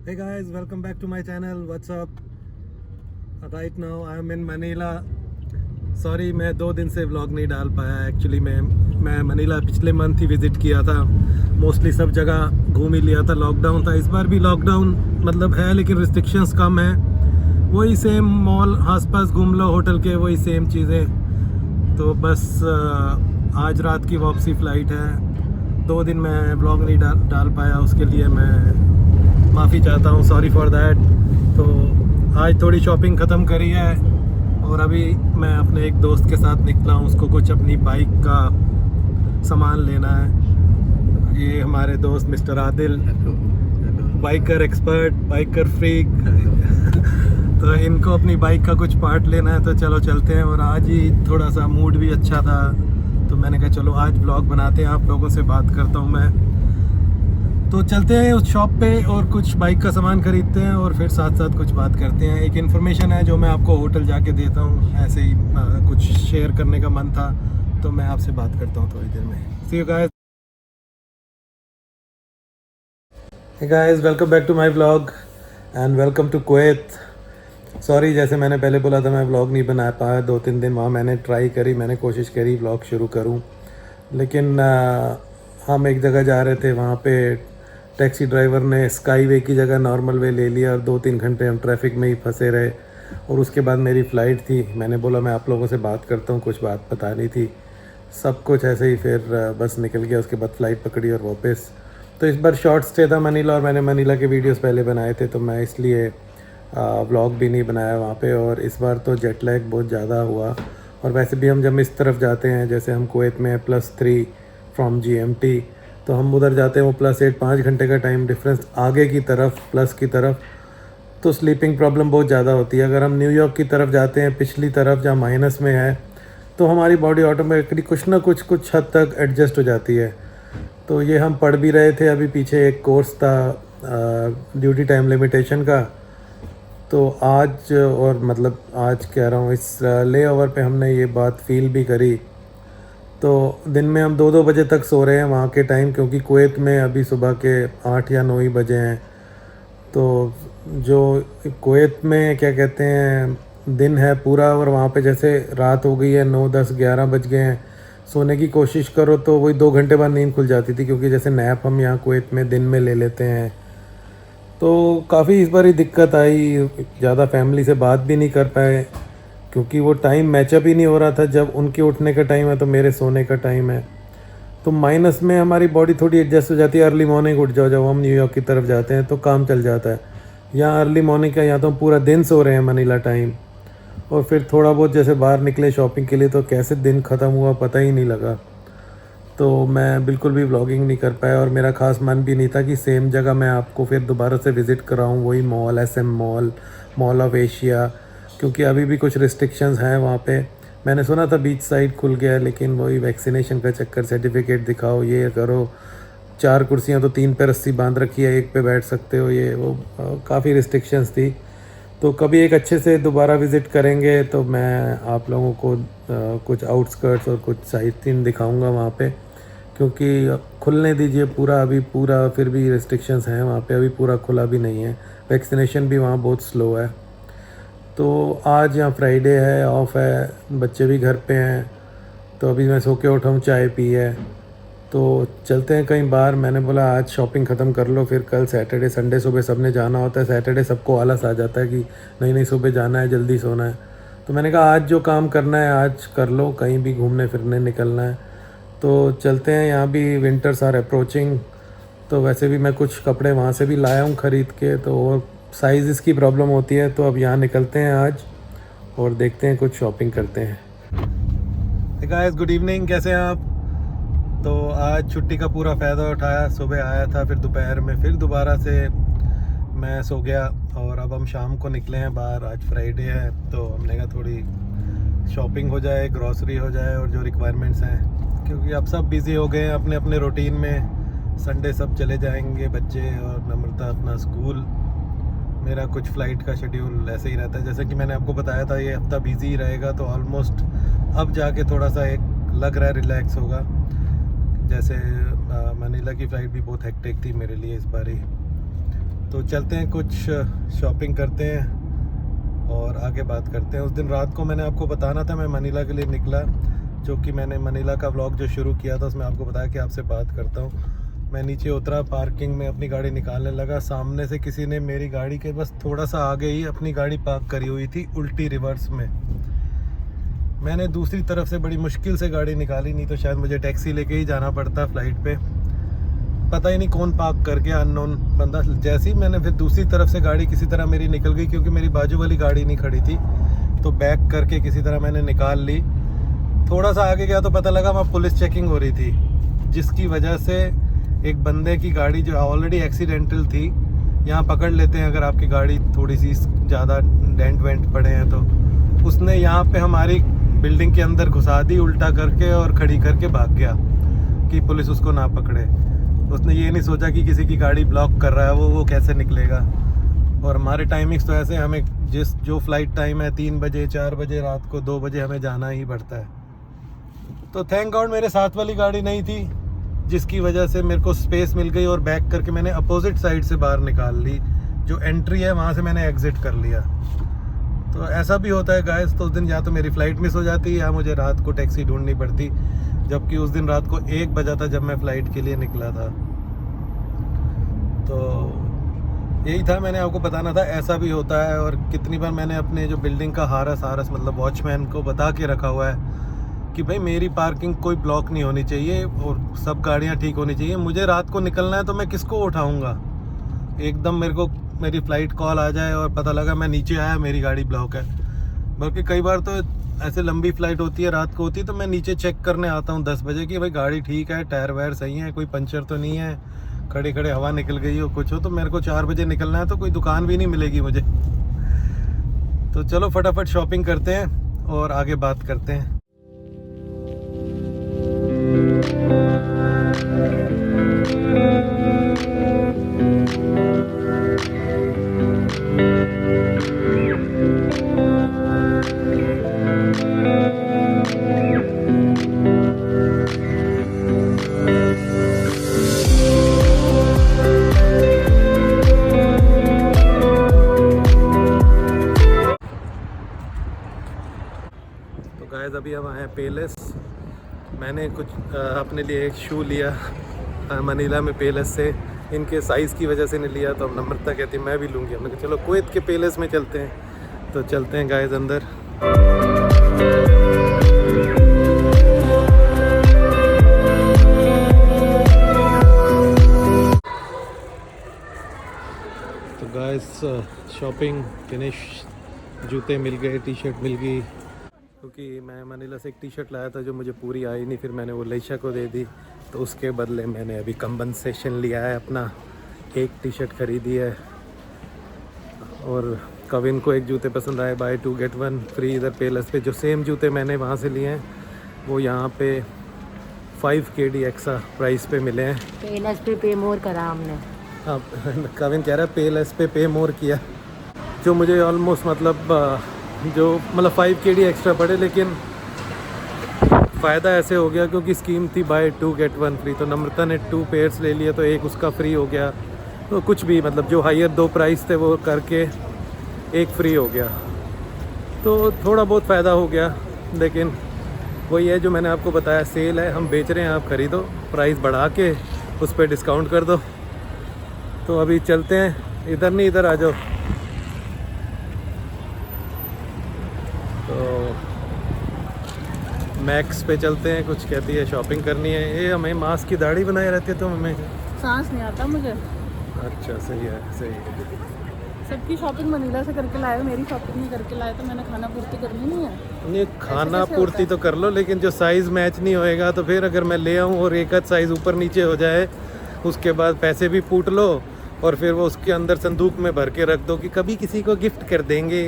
Hey guys, welcome back to my channel. What's up? Right now I am in Manila. Sorry मैं 2 दिन से vlog नहीं डाल पाया एक्चुअली। मैं मनीला पिछले मंथ ही विज़िट किया था। मोस्टली सब जगह घूम ही लिया था। लॉकडाउन था, इस बार भी लॉकडाउन मतलब है लेकिन रिस्ट्रिक्शंस कम है। वही सेम मॉल आसपास घूम लो, होटल के वही सेम चीज़ें। तो बस आज रात की वापसी फ़्लाइट है। 2 दिन मैं व्लॉग नहीं डाल पाया, उसके लिए मैं माफ़ी चाहता हूँ, सॉरी फॉर दैट। तो आज थोड़ी शॉपिंग ख़त्म करी है और अभी मैं अपने एक दोस्त के साथ निकला हूँ। उसको कुछ अपनी बाइक का सामान लेना है। ये हमारे दोस्त mister Adil, biker expert, biker freak. तो इनको अपनी बाइक का कुछ पार्ट लेना है, तो चलो चलते हैं। और आज ही थोड़ा सा मूड भी अच्छा था, तो मैंने कहा चलो आज ब्लॉग बनाते हैं, आप लोगों से बात करता हूँ मैं। तो चलते हैं उस शॉप पे और कुछ बाइक का सामान खरीदते हैं और फिर साथ साथ कुछ बात करते हैं। एक इन्फॉर्मेशन है जो मैं आपको होटल जाके देता हूँ, ऐसे ही कुछ शेयर करने का मन था, तो मैं आपसे बात करता हूँ थोड़ी देर में। See you guys. Hey guys, welcome back to my vlog and welcome to Kuwait. Sorry, जैसे मैंने पहले बोला था मैं व्लॉग नहीं बना पाया। 2-3 दिन वहाँ मैंने ट्राई करी, मैंने कोशिश करी व्लॉग शुरू करूँ, लेकिन हम एक जगह जा रहे थे, वहाँ पे टैक्सी ड्राइवर ने स्काई वे की जगह नॉर्मल वे ले लिया और 2-3 घंटे हम ट्रैफिक में ही फंसे रहे। और उसके बाद मेरी फ़्लाइट थी, मैंने बोला मैं आप लोगों से बात करता हूँ, कुछ बात बतानी थी। सब कुछ ऐसे ही फिर बस निकल गया। उसके बाद फ़्लाइट पकड़ी और वापस। तो इस बार शॉर्ट स्टे था मनीला, और मैंने मनीला के वीडियोस पहले बनाए थे, तो मैं इसलिए व्लॉग भी नहीं बनाया वहाँ पे। और इस बार तो जेट लैग बहुत ज़्यादा हुआ। और वैसे भी हम जब इस तरफ जाते हैं, जैसे हम कुवैत में +3 फ्रॉम GMT, तो हम उधर जाते हैं वो +8 5 घंटे का टाइम डिफरेंस आगे की तरफ, प्लस की तरफ, तो स्लीपिंग प्रॉब्लम बहुत ज़्यादा होती है। अगर हम न्यूयॉर्क की तरफ जाते हैं, पिछली तरफ जहाँ माइनस में है, तो हमारी बॉडी ऑटोमेटिकली कुछ ना कुछ हद तक एडजस्ट हो जाती है। तो ये हम पढ़ भी रहे थे, अभी पीछे एक कोर्स था ड्यूटी टाइम लिमिटेशन का। तो आज, और मतलब आज कह रहा हूँ, इस ले ओवर पे हमने ये बात फील भी करी। तो दिन में हम 2-2 बजे तक सो रहे हैं वहाँ के टाइम, क्योंकि कुवैत में अभी सुबह के 8 या 9 ही बजे हैं। तो जो कुवैत में क्या कहते हैं, दिन है पूरा, और वहाँ पे जैसे रात हो गई है, 9 10 11 बज गए हैं, सोने की कोशिश करो तो वही 2 घंटे बाद नींद खुल जाती थी, क्योंकि जैसे नैप हम यहाँ कुवैत में दिन में ले लेते हैं। तो काफ़ी इस बार ही दिक्कत आई, ज़्यादा फैमिली से बात भी नहीं कर पाए, क्योंकि वो टाइम मैचअप ही नहीं हो रहा था। जब उनके उठने का टाइम है तो मेरे सोने का टाइम है। तो माइनस में हमारी बॉडी थोड़ी एडजस्ट हो जाती है। अर्ली मॉर्निंग उठ जाओ, जब हम न्यूयॉर्क की तरफ जाते हैं तो काम चल जाता है। यहाँ अर्ली मॉर्निंग का, यहाँ तो हम पूरा दिन सो रहे हैं मनीला टाइम। और फिर थोड़ा बहुत जैसे बाहर निकले शॉपिंग के लिए, तो कैसे दिन ख़त्म हुआ पता ही नहीं लगा। तो मैं बिल्कुल भी व्लॉगिंग नहीं कर पाया, और मेरा ख़ास मन भी नहीं था कि सेम जगह मैं आपको फिर दोबारा से विज़िट कराऊँ, वही mall, SM mall, mall of Asia, क्योंकि अभी भी कुछ रिस्ट्रिक्शंस हैं वहाँ पे। मैंने सुना था बीच साइड खुल गया है, लेकिन वही वैक्सीनेशन का चक्कर, सर्टिफिकेट दिखाओ, ये करो। 4 कुर्सियाँ तो 3 पे रस्सी बांध रखी है, 1 पे बैठ सकते हो, ये वो काफ़ी रिस्ट्रिक्शंस थी। तो कभी एक अच्छे से दोबारा विज़िट करेंगे तो मैं आप लोगों को कुछ आउटस्कर्ट्स और कुछ साइट सीन दिखाऊंगा वहाँ पे, क्योंकि खुलने दीजिए पूरा, अभी पूरा फिर भी रिस्ट्रिक्शंस हैं वहाँ पे, अभी पूरा खुला भी नहीं है। वैक्सीनेशन भी वहाँ बहुत स्लो है। तो आज यहाँ फ्राइडे है, ऑफ है, बच्चे भी घर पे हैं। तो अभी मैं सो के उठा हूँ, चाय पी है, तो चलते हैं कहीं बाहर। मैंने बोला आज शॉपिंग ख़त्म कर लो, फिर कल सैटरडे संडे सुबह सबने जाना होता है। सैटरडे सबको आलस आ जाता है कि नहीं सुबह जाना है, जल्दी सोना है। तो मैंने कहा आज जो काम करना है आज कर लो, कहीं भी घूमने फिरने निकलना है तो चलते हैं। यहाँ भी विंटर्स आर अप्रोचिंग, तो वैसे भी मैं कुछ कपड़े वहाँ से भी लाया हूँ ख़रीद के, तो और साइज़ की प्रॉब्लम होती है। तो अब यहाँ निकलते हैं आज और देखते हैं, कुछ शॉपिंग करते हैं। Hey guys, गुड इवनिंग, कैसे हैं आप? तो आज छुट्टी का पूरा फ़ायदा उठाया, सुबह आया था, फिर दोपहर में फिर दोबारा से मैं सो गया, और अब हम शाम को निकले हैं बाहर। आज फ्राइडे है, तो हमने कहा थोड़ी शॉपिंग हो जाए, ग्रॉसरी हो जाए, और जो रिक्वायरमेंट्स हैं, क्योंकि अब सब बिज़ी हो गए हैं अपने अपने रूटीन में। संडे सब चले जाएंगे बच्चे, और नम्रता अपना स्कूल। मेरा कुछ फ़्लाइट का शेड्यूल ऐसे ही रहता है, जैसे कि मैंने आपको बताया था ये हफ्ता बिज़ी ही रहेगा। तो ऑलमोस्ट अब जाके थोड़ा सा एक लग रहा है रिलैक्स होगा। जैसे मनीला की फ़्लाइट भी बहुत हेक्टिक थी मेरे लिए इस बार ही। तो चलते हैं, कुछ शॉपिंग करते हैं और आगे बात करते हैं। उस दिन रात को मैंने आपको बताना था, मैं मनीला के लिए निकला, जो कि मैंने मनीला का व्लॉग जो शुरू किया था उसमें आपको बताया कि आपसे बात करता हूँ। मैं नीचे उतरा, पार्किंग में अपनी गाड़ी निकालने लगा, सामने से किसी ने मेरी गाड़ी के बस थोड़ा सा आगे ही अपनी गाड़ी पार्क करी हुई थी उल्टी रिवर्स में। मैंने दूसरी तरफ से बड़ी मुश्किल से गाड़ी निकाली, नहीं तो शायद मुझे टैक्सी लेके ही जाना पड़ता फ्लाइट पे। पता ही नहीं कौन पार्क कर गया, अननोन बंदा। जैसे ही मैंने फिर दूसरी तरफ से गाड़ी किसी तरह मेरी निकल गई, क्योंकि मेरी बाजू वाली गाड़ी नहीं खड़ी थी, तो बैक करके किसी तरह मैंने निकाल ली। थोड़ा सा आगे गया तो पता लगा वहाँ पुलिस चेकिंग हो रही थी, जिसकी वजह से एक बंदे की गाड़ी जो ऑलरेडी एक्सीडेंटल थी, यहाँ पकड़ लेते हैं अगर आपकी गाड़ी थोड़ी सी ज़्यादा डेंट वेंट पड़े हैं तो। उसने यहाँ पे हमारी बिल्डिंग के अंदर घुसा दी उल्टा करके और खड़ी करके भाग गया कि पुलिस उसको ना पकड़े। उसने ये नहीं सोचा कि किसी की गाड़ी ब्लॉक कर रहा है वो कैसे निकलेगा। और हमारे टाइमिंग्स तो ऐसे, हमें जो फ्लाइट टाइम है 3 बजे, 4 बजे, रात को 2 बजे हमें जाना ही पड़ता है। तो थैंक गॉड मेरे साथ वाली गाड़ी नहीं थी, जिसकी वजह से मेरे को स्पेस मिल गई और बैक करके मैंने अपोजिट साइड से बाहर निकाल ली। जो एंट्री है वहाँ से मैंने एग्जिट कर लिया। तो ऐसा भी होता है गाइस। तो उस दिन या तो मेरी फ़्लाइट मिस हो जाती है या मुझे रात को टैक्सी ढूंढनी पड़ती, जबकि उस दिन रात को 1 बजा था जब मैं फ़्लाइट के लिए निकला था। तो यही था, मैंने आपको बताना था, ऐसा भी होता है। और कितनी बार मैंने अपने जो बिल्डिंग का हारस मतलब वॉचमैन को बता के रखा हुआ है कि भाई मेरी पार्किंग कोई ब्लॉक नहीं होनी चाहिए और सब गाड़ियाँ ठीक होनी चाहिए। मुझे रात को निकलना है तो मैं किसको उठाऊँगा। एकदम मेरे को मेरी फ़्लाइट कॉल आ जाए और पता लगा मैं नीचे आया, मेरी गाड़ी ब्लॉक है। बल्कि कई बार तो ऐसे लंबी फ़्लाइट होती है, रात को होती है, तो मैं नीचे चेक करने आता हूँ 10 बजे कि भाई गाड़ी ठीक है, टायर वायर सही है, कोई पंचर तो नहीं है, खड़े खड़े हवा निकल गई हो, कुछ हो। तो मेरे को 4 बजे निकलना है तो कोई दुकान भी नहीं मिलेगी मुझे। तो चलो फटाफट शॉपिंग करते हैं और आगे बात करते हैं। गाइस अभी हम आए हैं पेलेस। मैंने कुछ अपने लिए एक शू लिया मनीला में पेलेस से। इनके साइज़ की वजह से नहीं लिया, तो अब नम्रता कहती मैं भी लूँगी। हमने कहा चलो कुवैत के पेलेस में चलते हैं। तो चलते हैं गाइस अंदर। तो गाइस शॉपिंग फिनिश, जूते मिल गए, टी शर्ट मिल गई, क्योंकि मैं मनीला से एक टी शर्ट लाया था जो मुझे पूरी आई नहीं, फिर मैंने वो लेशा को दे दी। तो उसके बदले मैंने अभी कंपनसेशन लिया है, अपना एक टी शर्ट खरीदी है। और कविन को एक जूते पसंद आए, बाय 2 गेट 1 फ्री इधर पेलेस पे। जो सेम जूते मैंने वहाँ से लिए हैं वो यहाँ पे 5 KD एक्स्ट्रा प्राइस पे मिले हैं। पेलेस पे पे मोर करा हमने। हाँ कविन कह रहा है पेलेस पे मोर किया, जो मुझे ऑलमोस्ट मतलब 5 KD एक्स्ट्रा पड़े। लेकिन फ़ायदा ऐसे हो गया क्योंकि स्कीम थी बाय 2 गेट 1 फ्री। तो नम्रता ने 2 पेयर्स ले लिए तो एक उसका फ्री हो गया। तो कुछ भी मतलब जो हायर 2 प्राइस थे वो करके एक फ्री हो गया, तो थोड़ा बहुत फ़ायदा हो गया। लेकिन वही है जो मैंने आपको बताया, सेल है, हम बेच रहे हैं, आप ख़रीदो, प्राइस बढ़ा के उस पर डिस्काउंट कर दो। तो अभी चलते हैं, इधर नहीं इधर आ जाओ। तो मैक्स पे चलते हैं, कुछ कहती है शॉपिंग करनी है। ये हमें मास्क की दाढ़ी बनाए रहती है, तो हमें सांस नहीं आता मुझे। अच्छा सही है, सही है। सबकी शॉपिंग मनीला से करके लाए, मेरी शॉपिंग नहीं करके लाए, तो मैंने खाना पूर्ति करनी नहीं है। ये खाना पूर्ति तो कर लो, लेकिन जो साइज़ मैच नहीं होएगा तो फिर अगर मैं ले आऊँ और एक आध साइज़ ऊपर नीचे हो जाए, उसके बाद पैसे भी पूट लो और फिर वो उसके अंदर संदूक में भर के रख दो कि कभी किसी को गिफ्ट कर देंगे।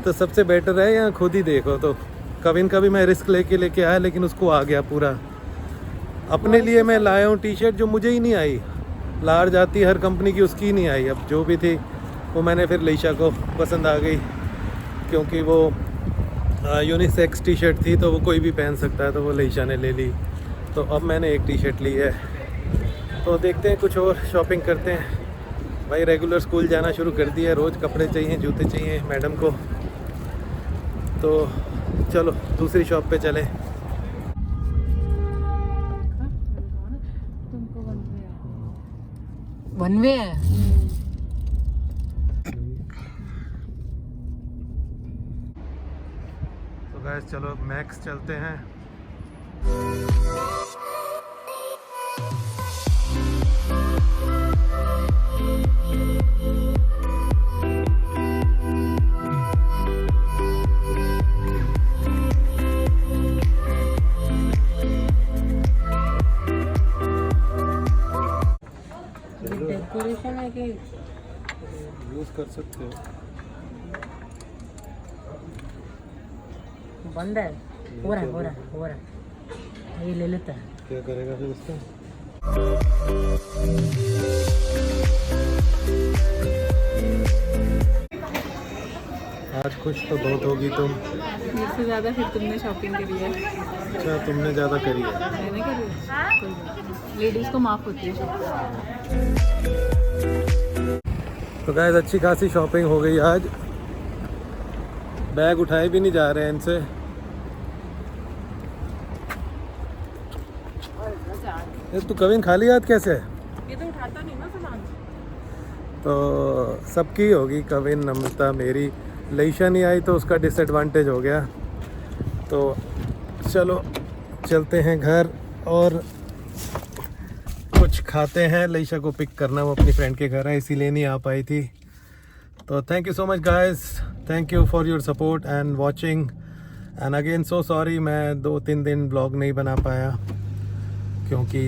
तो सबसे बेटर है यहाँ खुद ही देखो। तो कविन का भी मैं रिस्क लेके आया, लेकिन उसको आ गया पूरा। अपने लिए मैं लाया हूँ टी शर्ट जो मुझे ही नहीं आई, लार्ज आती हर कंपनी की, उसकी ही नहीं आई। अब जो भी थी वो मैंने फिर लेशा को पसंद आ गई, क्योंकि वो यूनिसेक्स टी शर्ट थी तो वो कोई भी पहन सकता है, तो वो लेशा ने ले ली। तो अब मैंने एक टी शर्ट ली है। तो देखते हैं, कुछ और शॉपिंग करते हैं भाई रेगुलर स्कूल जाना शुरू कर दिया, रोज़ कपड़े चाहिए, जूते चाहिए मैडम को। तो चलो दूसरी शॉप पे चलें। तुमको वन वे है। तो गाइस चलो मैक्स चलते हैं। डेकोरेशन है कि यूज़ कर सकते हो। बंद है? हो रहा है ये ले लेता है। क्या करेगा फिर उसका? आज खुश तो बहुत होगी तुम। मुझसे ज़्यादा फिर तुमने शॉपिंग करी है। अच्छा तुमने ज़्यादा करी है। मैंने करी है, कोई बात नहीं, लेडीज़ को माफ़ होती है शॉपिंग। तो गाइस अच्छी खासी शॉपिंग हो गई आज। बैग उठाए भी नहीं जा रहे हैं इनसे। तू कविन खाली हाथ कैसे है? ये तो उठाता नहीं ना सामान। तो सबकी होगी, कविन, नम्रता, मेरी। लईशा नहीं आई तो उसका डिसएडवांटेज हो गया। तो चलो चलते हैं घर और कुछ खाते हैं। लईशा को पिक करना, वो अपनी फ्रेंड के घर है, इसीलिए नहीं आ पाई थी। तो thank you so much guys, thank you for your support and watching and again so sorry मैं 2-3 दिन ब्लॉग नहीं बना पाया, क्योंकि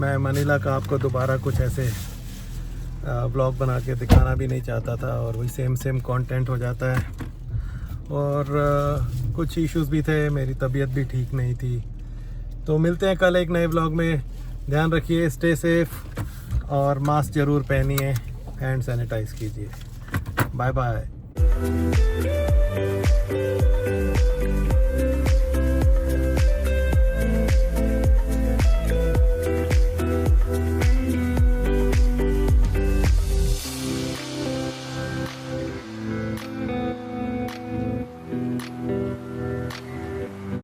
मैं मनीला का आपको दोबारा कुछ ऐसे ब्लॉग बना के दिखाना भी नहीं चाहता था, और वही सेम कंटेंट हो जाता है। और कुछ इश्यूज भी थे, मेरी तबीयत भी ठीक नहीं थी। तो मिलते हैं कल एक नए ब्लॉग में। ध्यान रखिए, स्टे सेफ और मास्क ज़रूर पहनिए, हैंड सैनिटाइज कीजिए। Bye bye.